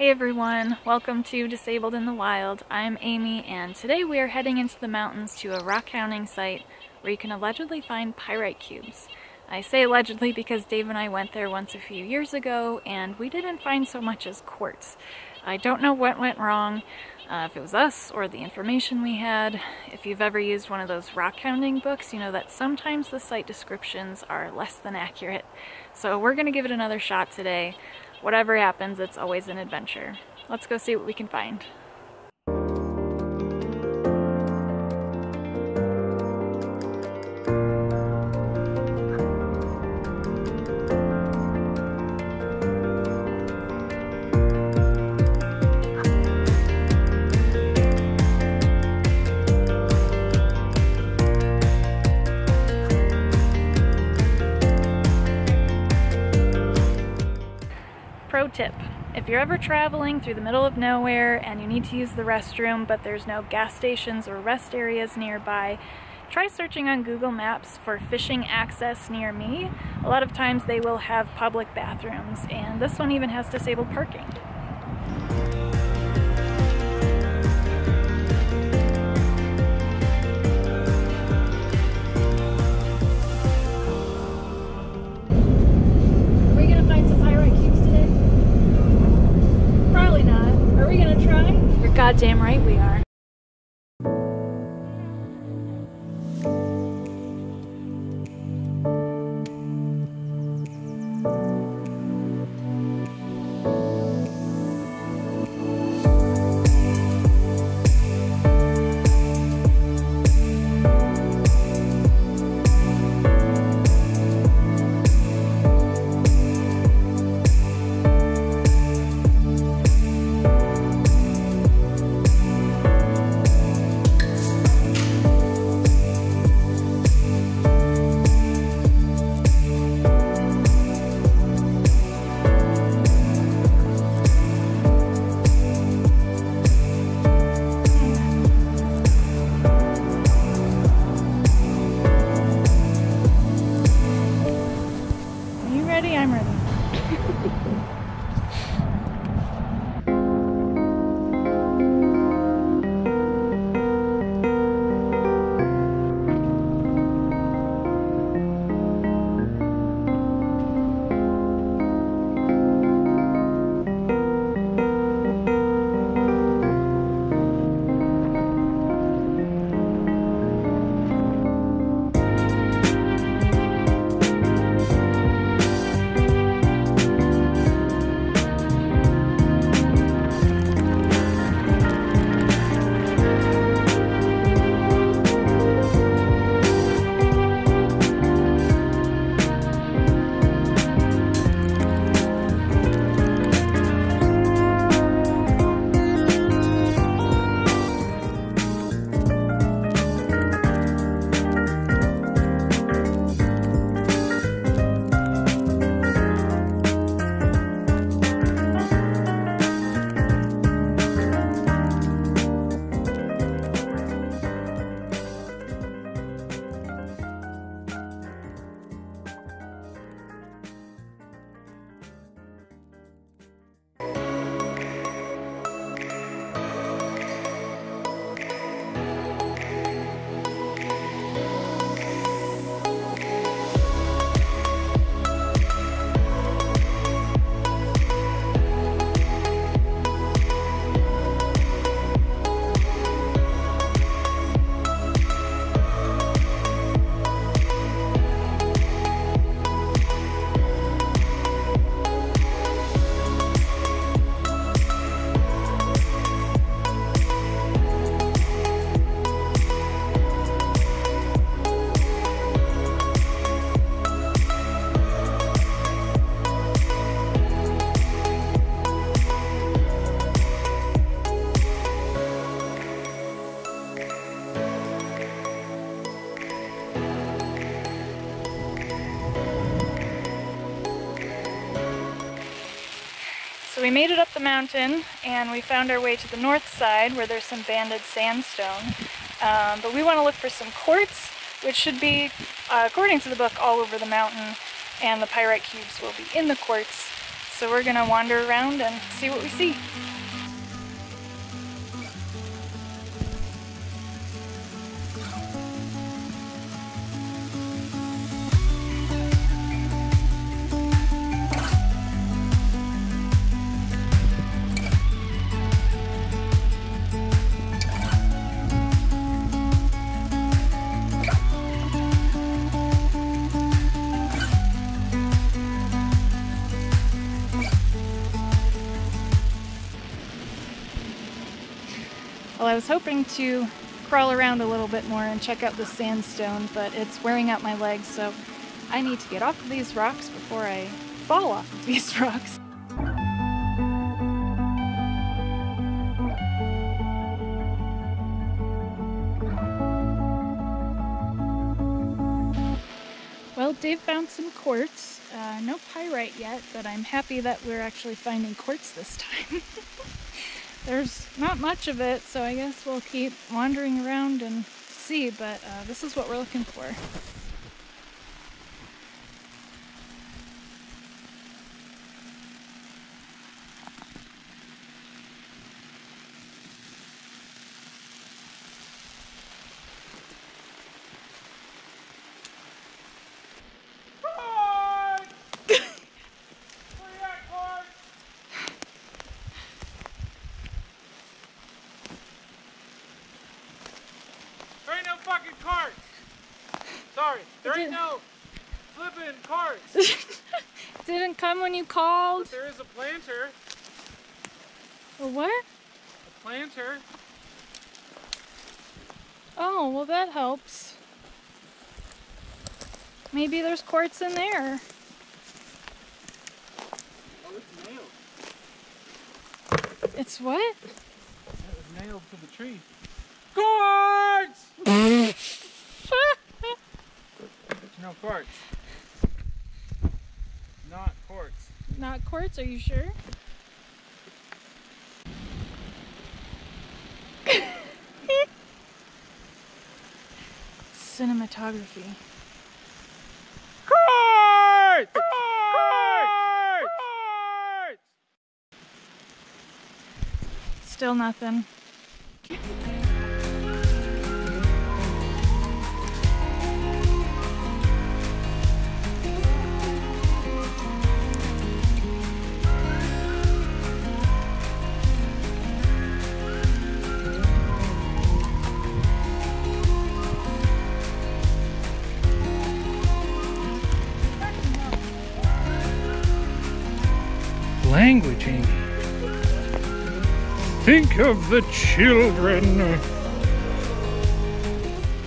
Hey everyone, welcome to Disabled in the Wild. I'm Amy and today we are heading into the mountains to a rockhounding site where you can allegedly find pyrite cubes. I say allegedly because Dave and I went there once a few years ago and we didn't find so much as quartz. I don't know what went wrong, if it was us or the information we had. If you've ever used one of those rockhounding books, you know that sometimes the site descriptions are less than accurate. So we're going to give it another shot today. Whatever happens, it's always an adventure. Let's go see what we can find. Pro tip, if you're ever traveling through the middle of nowhere and you need to use the restroom but there's no gas stations or rest areas nearby, try searching on Google Maps for fishing access near me. A lot of times they will have public bathrooms, and this one even has disabled parking. Goddamn right we are. I'm ready. So we made it up the mountain and we found our way to the north side where there's some banded sandstone. But we want to look for some quartz, which should be, according to the book, all over the mountain, and the pyrite cubes will be in the quartz. So we're gonna wander around and see what we see. Well, I was hoping to crawl around a little bit more and check out the sandstone, but it's wearing out my legs, so I need to get off of these rocks before I fall off of these rocks. Well, Dave found some quartz. No pyrite yet, but I'm happy that we're actually finding quartz this time. There's not much of it, so I guess we'll keep wandering around and see, but this is what we're looking for. Fucking carts! Sorry, there ain't no flipping carts. Didn't come when you called? But there is a planter. A what? A planter. Oh, well that helps. Maybe there's quartz in there. Oh, it's nailed. It's what? It was nailed to the tree. Quartz! No quartz. Not quartz. Not quartz, are you sure? Cinematography. Quartz! Quartz! Quartz! Still nothing. Language, Amy. Think of the children.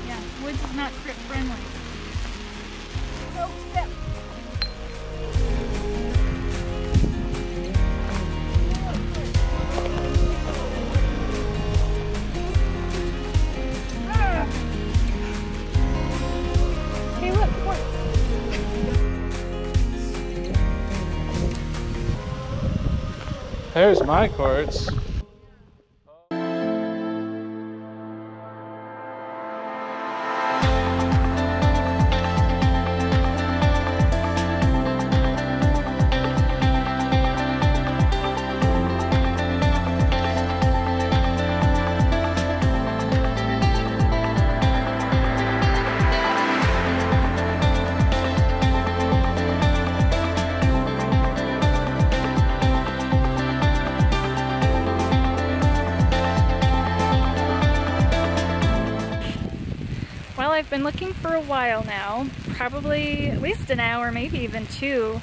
Yeah, woods is not crypt friendly. Oh, step. Hey, look, quartz. There's my quartz. I've been looking for a while now, probably at least an hour, maybe even 2.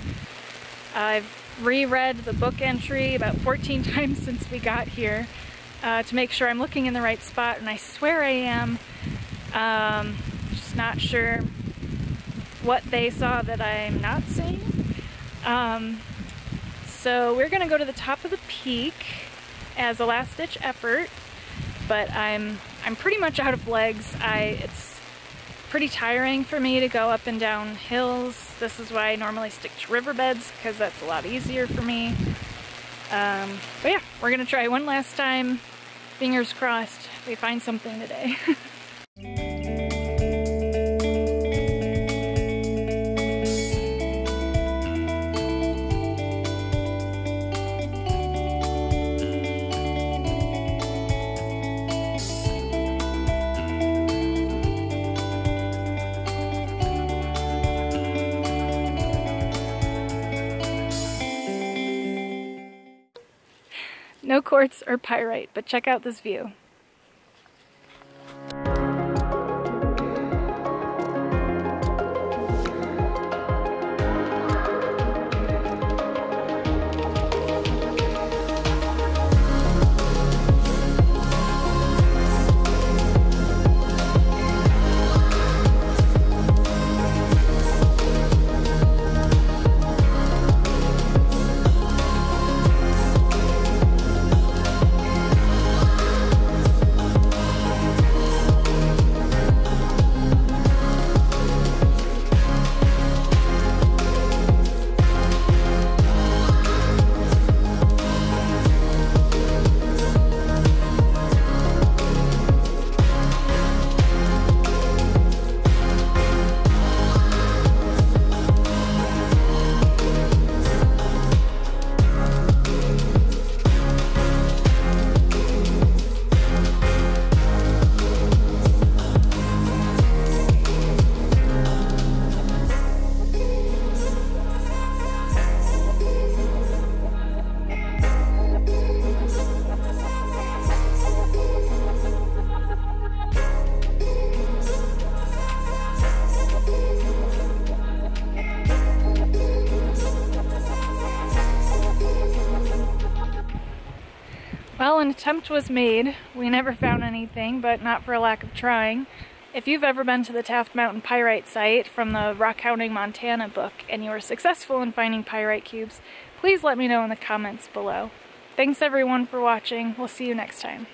I've reread the book entry about 14 times since we got here to make sure I'm looking in the right spot, and I swear I am. Just not sure what they saw that I'm not seeing. So we're gonna go to the top of the peak as a last-ditch effort, but I'm pretty much out of legs. It's pretty tiring for me to go up and down hills. This is why I normally stick to riverbeds, because that's a lot easier for me. But yeah, we're gonna try one last time. Fingers crossed we find something today. No quartz or pyrite, but check out this view. Well, an attempt was made. We never found anything, but not for a lack of trying. If you've ever been to the Taft Mountain Pyrite site from the Rockhounding Montana book and you were successful in finding pyrite cubes, please let me know in the comments below. Thanks everyone for watching. We'll see you next time.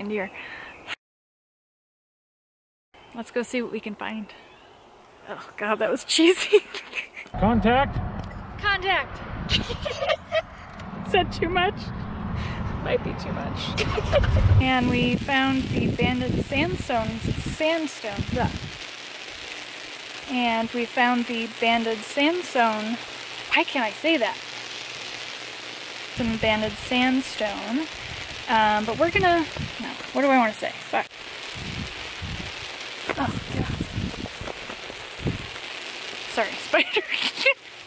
Deer. Let's go see what we can find. Oh god, that was cheesy. Contact! Contact! Is that too much? Might be too much. And we found the banded sandstone. Ugh. And we found the banded sandstone. Why can't I say that? Some banded sandstone. But we're gonna, no, what do I want to say? Fuck. Oh, God. Sorry, spider.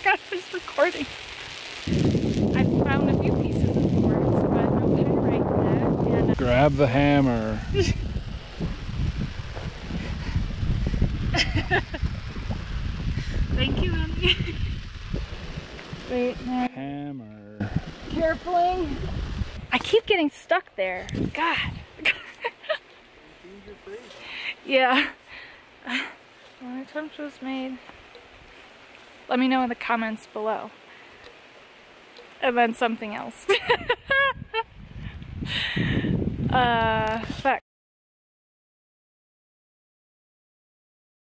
God, I was recording. I found a few pieces of quartz, but no pyrite yet. And, grab the hammer. Thank you, Emmy. Wait, no. Hammer. Carefully. I keep getting stuck there. God. Yeah. One attempt was made. Let me know in the comments below. And then something else. Fuck.